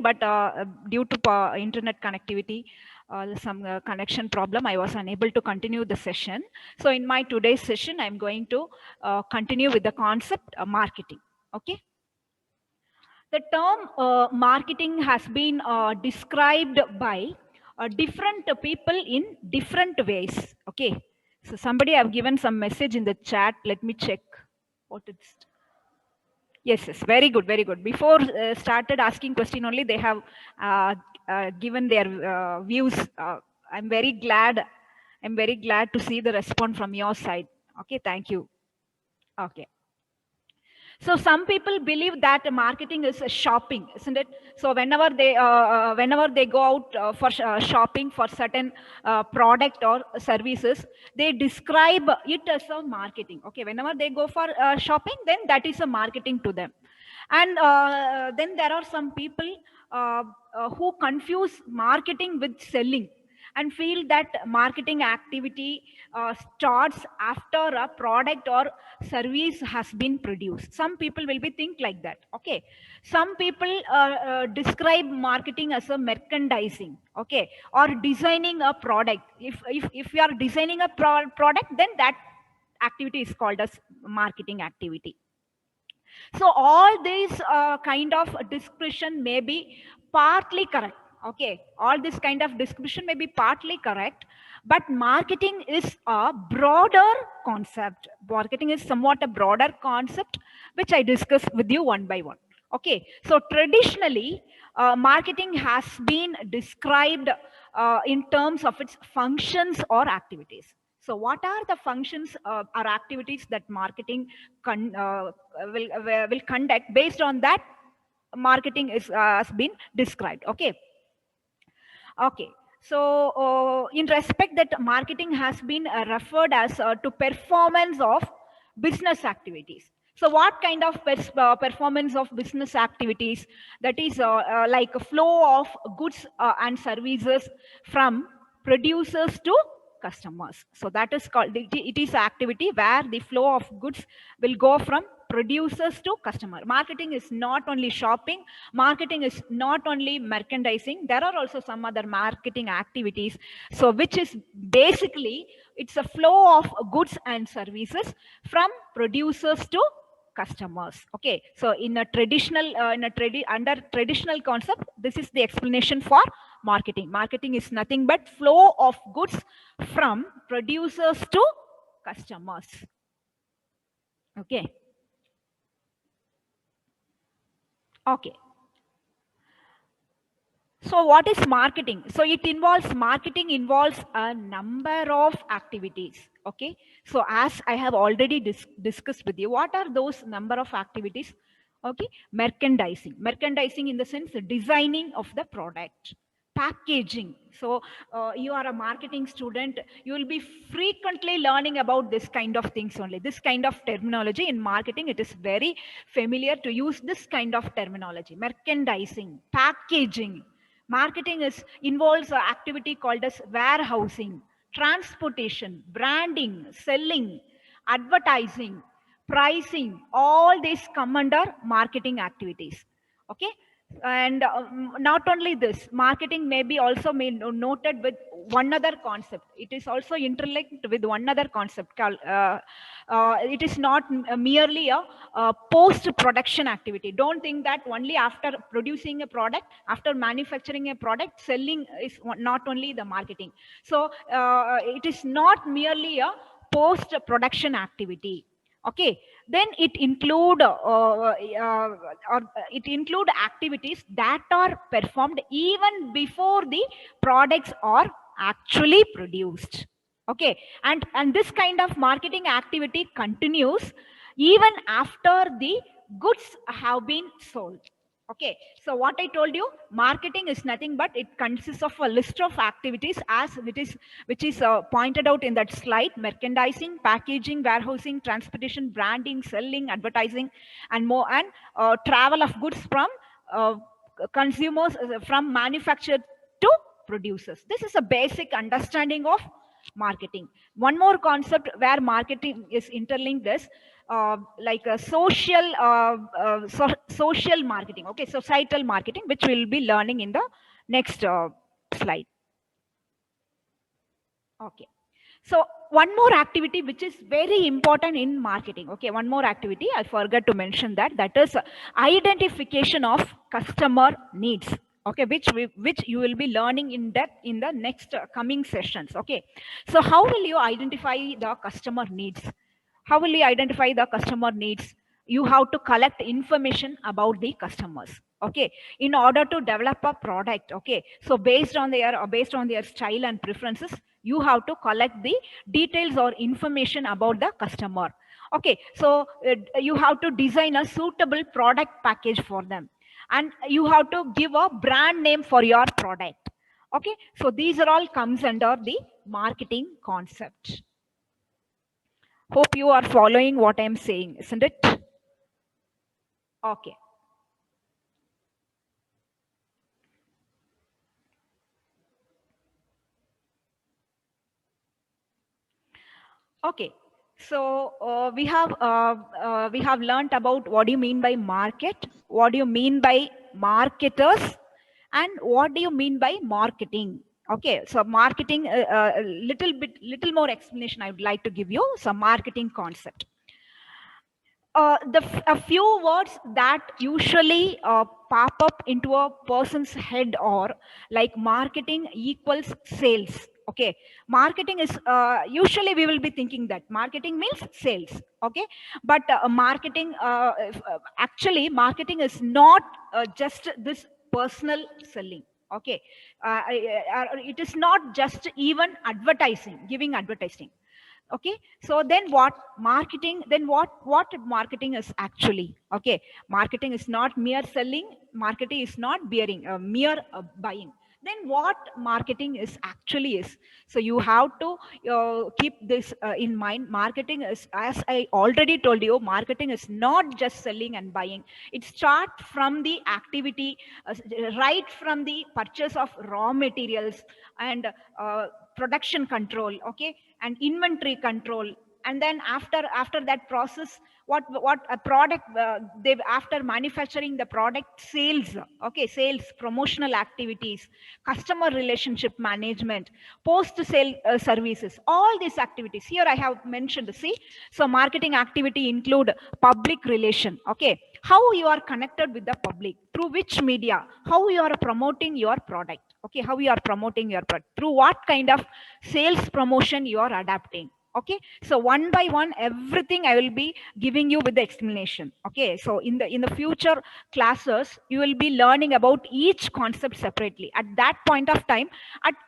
but due to internet connectivity, some connection problem, I was unable to continue the session. So in my today's session, I'm going to continue with the concept marketing. Okay. The term marketing has been described by different people in different ways. Okay. So somebody have given some message in the chat. Let me check what it's. Yes, yes, very good, very good. Before started asking question only, they have given their views. I'm very glad. I'm very glad to see the response from your side. Okay, thank you. Okay. So some people believe that marketing is shopping, isn't it? So whenever they go out for shopping for certain product or services, they describe it as a marketing. Okay, whenever they go for shopping, then that is a marketing to them. And then there are some people who confuse marketing with selling and feel that marketing activity starts after a product or service has been produced. Some people will be think like that. Okay, some people describe marketing as a merchandising. Okay, or designing a product. If you are designing a product, then that activity is called as marketing activity. So all these kind of description may be partly correct. Okay, all this kind of description may be partly correct, but marketing is a broader concept. Marketing is somewhat a broader concept, which I discuss with you one by one. Okay, so traditionally, marketing has been described in terms of its functions or activities. So, what are the functions or activities that marketing will conduct? Based on that, marketing is has been described. Okay. Okay. So, in respect that marketing has been referred as to performance of business activities. So, what kind of performance of business activities? That is like a flow of goods and services from producers to customers. So that is called, it is activity where the flow of goods will go from producers to customer. Marketing is not only shopping, marketing is not only merchandising, there are also some other marketing activities. So which is basically, it's a flow of goods and services from producers to customers. Okay, so in a traditional under traditional concept, this is the explanation for marketing. Marketing is nothing but flow of goods from producers to customers. Okay. Okay. So what is marketing? So it involves, marketing involves a number of activities. Okay. So as I have already discussed with you, what are those number of activities? Okay. Merchandising. Merchandising in the sense designing of the product. Packaging. So you are a marketing student, you will be frequently learning about this kind of things only. This kind of terminology in marketing, it is very familiar to use this kind of terminology. Merchandising, packaging. Marketing involves an activity called as warehousing, transportation, branding, selling, advertising, pricing. All these come under marketing activities. Okay. And not only this, marketing may be also noted with one other concept. It is also interlinked with one other concept called it is not merely a post production activity. Don't think that only after producing a product, after manufacturing a product, selling is not only the marketing. So it is not merely a post production activity. Okay, then it include activities that are performed even before the products are actually produced. Okay, and this kind of marketing activity continues even after the goods have been sold. Okay, so what I told you, marketing is nothing but it consists of a list of activities as which is pointed out in that slide: merchandising, packaging, warehousing, transportation, branding, selling, advertising, and more, and travel of goods from consumers, from manufacturer to producers. This is a basic understanding of marketing. One more concept where marketing is interlinked is like a social marketing, okay, societal marketing, which we'll be learning in the next slide. Okay. So one more activity which is very important in marketing. Okay, one more activity I forgot to mention that is identification of customer needs. Okay, which you will be learning in depth in the next coming sessions. Okay, so how will you identify the customer needs? How will you identify the customer needs? You have to collect information about the customers. Okay, in order to develop a product. Okay, so based on their style and preferences, you have to collect the details or information about the customer. Okay, so you have to design a suitable product package for them, and you have to give a brand name for your product. Okay, so these are all comes under the marketing concept. Hope you are following what I am saying, isn't it? Okay. Okay. So we have learned about what do you mean by market, what do you mean by marketers, and what do you mean by marketing. Okay. So marketing, little more explanation I would like to give you. Some marketing concept. A few words that usually pop up into a person's head or like marketing equals sales. Okay, marketing is usually we will be thinking that marketing means sales. Okay, but actually marketing is not just this personal selling. Okay, it is not just even advertising, giving advertising. Okay, so then what marketing is actually. Okay, marketing is not mere selling, marketing is not mere buying. Then what marketing is actually is, so you have to keep this in mind. Marketing is, as I already told you, marketing is not just selling and buying. It starts from the activity, right from the purchase of raw materials and production control. Okay, and inventory control, and then after that process, what a product they, after manufacturing the product, sales. Okay, sales, promotional activities, customer relationship management, post sale services, all these activities here I have mentioned. See, so marketing activity include public relation. Okay, how you are connected with the public, through which media, how you are promoting your product. Okay, how you are promoting your product, through what kind of sales promotion you are adapting. Okay, so one by one everything I will be giving you with the explanation. Okay, so in the future classes you will be learning about each concept separately. At that point of time,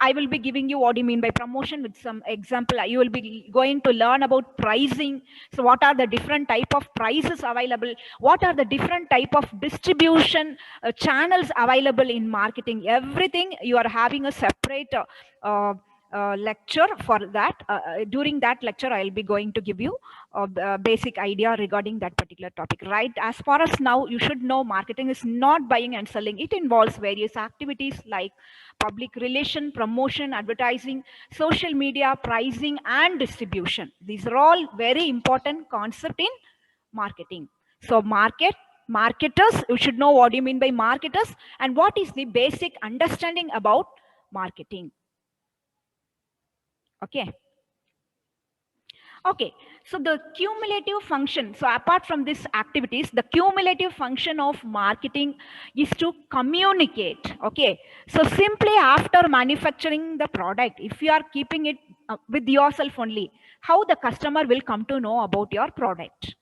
I will be giving you what do you mean by promotion with some example. You will be going to learn about pricing. So what are the different type of prices available, what are the different type of distribution channels available in marketing, everything you are having a separate lecture for that. During that lecture I'll be going to give you a basic idea regarding that particular topic. Right, as far as now you should know, marketing is not buying and selling. It involves various activities like public relation, promotion, advertising, social media, pricing, and distribution. These are all very important concept in marketing. So marketers, you should know what you mean by marketers and what is the basic understanding about marketing. Okay. Okay, so the cumulative function, so apart from these activities, the cumulative function of marketing is to communicate. Okay, so simply after manufacturing the product, if you are keeping it with yourself only, how the customer will come to know about your product?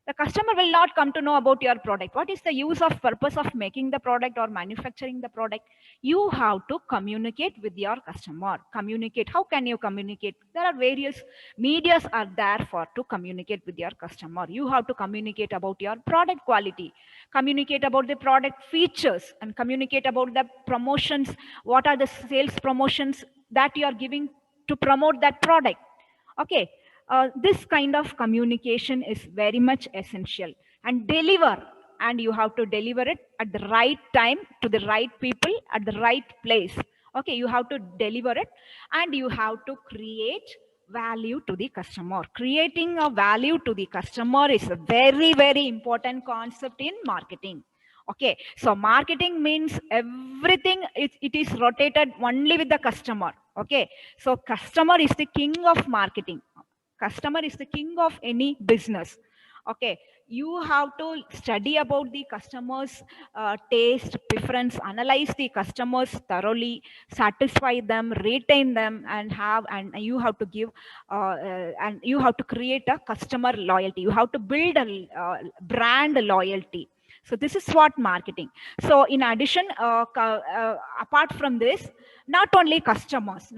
The customer will not come to know about your product. What is the use of purpose of making the product or manufacturing the product? You have to communicate with your customer. Communicate. How can you communicate? There are various medias are there for to communicate with your customer. You have to communicate about your product quality, communicate about the product features, and communicate about the promotions. What are the sales promotions that you are giving to promote that product? Okay, this kind of communication is very much essential, and you have to deliver it at the right time to the right people at the right place. Okay, you have to deliver it, and you have to create value to the customer. Creating a value to the customer is a very, very important concept in marketing. Okay, so marketing means everything, it is rotated only with the customer. Okay, so customer is the king of marketing. Customer is the king of any business. Okay, you have to study about the customers taste, preference, analyze the customers thoroughly, satisfy them, retain them, and you have to give and you have to create a customer loyalty. You have to build a brand loyalty. So this is what marketing. So in addition, apart from this, not only customers,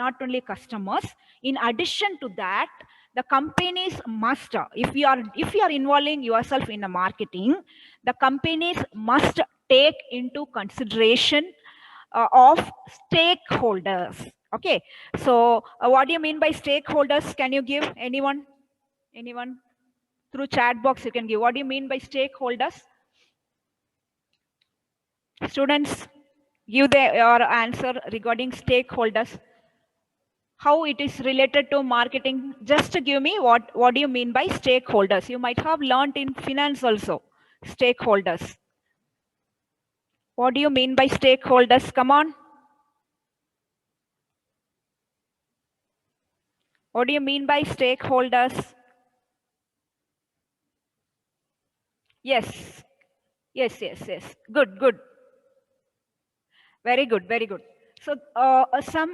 in addition to that, the companies must, if you are involving yourself in the marketing, the companies must take into consideration of stakeholders. Okay, so what do you mean by stakeholders? Can you give anyone through chat box? You can give. What do you mean by stakeholders? Students, give your answer regarding stakeholders. How it is related to marketing? Just to give me what do you mean by stakeholders? You might have learned in finance also. Stakeholders. What do you mean by stakeholders? Come on. What do you mean by stakeholders? Yes. Yes. Good. Very good, very good. So, some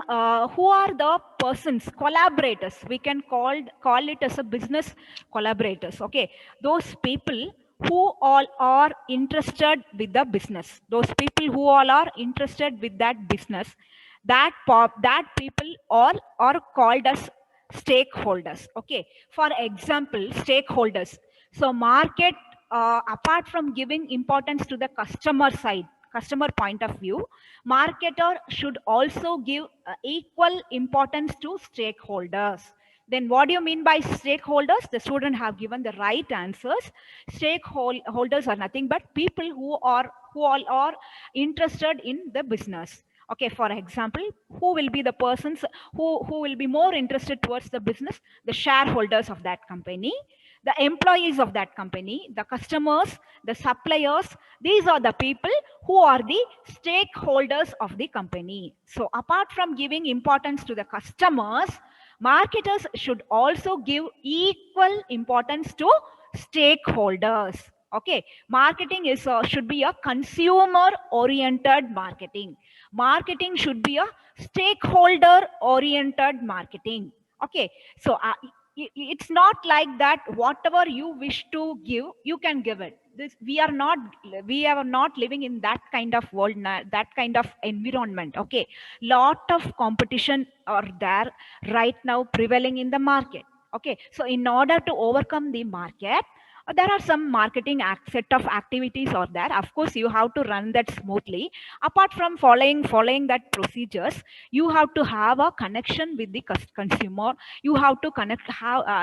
who are the persons, collaborators? We can call it as a business collaborators. Okay, those people who all are interested with the business. Those people who all are interested with that business. That people all are called as stakeholders. Okay. For example, stakeholders. So, market, apart from giving importance to the customer point of view, marketer should also give equal importance to stakeholders. Then what do you mean by stakeholders? The student have given the right answers. Stakeholders are nothing but people who all are interested in the business. Okay, for example, who will be the persons who will be more interested towards the business? The shareholders of that company, the employees of that company, the customers, the suppliers. These are the people who are the stakeholders of the company. So apart from giving importance to the customers, marketers should also give equal importance to stakeholders. Okay, marketing is should be a consumer oriented marketing. Marketing should be a stakeholder oriented marketing. Okay, so it's not like that whatever you wish to give you can give it. We are not living in that kind of world, that kind of environment. Okay, lot of competition are there right now prevailing in the market. Okay, so in order to overcome the market, there are some marketing set of activities are there. Of course, you have to run that smoothly. Apart from following that procedures, you have to have a connection with the consumer. You have to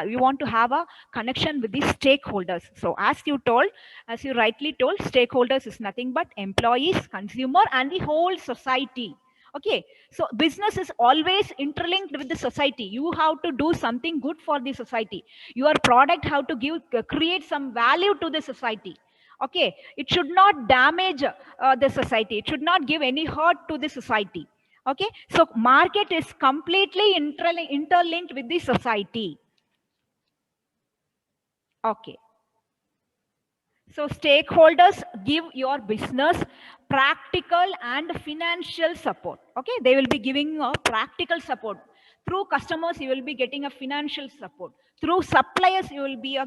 you want to have a connection with the stakeholders. So as you rightly told, stakeholders is nothing but employees, consumer, and the whole society. Okay, so business is always interlinked with the society. You have to do something good for the society. Your product have to create some value to the society. Okay, it should not damage the society. It should not give any hurt to the society. Okay, so market is completely interlinked with the society. Okay, so stakeholders give your business practical and financial support. Okay, they will be giving a practical support. Through customers, you will be getting a financial support. Through suppliers, you will be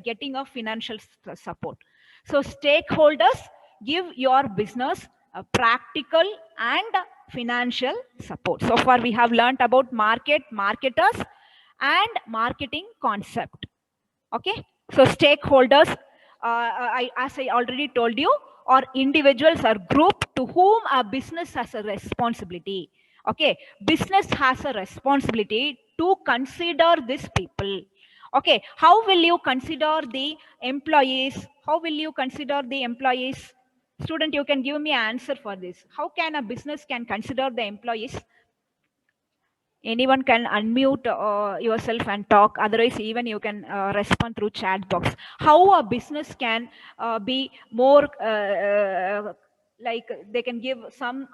getting a financial support. So stakeholders give your business a practical and financial support. So far, we have learned about marketers, and marketing concept. Okay, so stakeholders, as I already told you, are individuals or group to whom a business has a responsibility. Okay, business has a responsibility to consider these people. Okay, how will you consider the employees? How will you consider the employees? Student, you can give me an answer for this. How can a business can consider the employees? anyone can unmute yourself and talk. Otherwise, even you can respond through chat box. How a business can be more like they can give some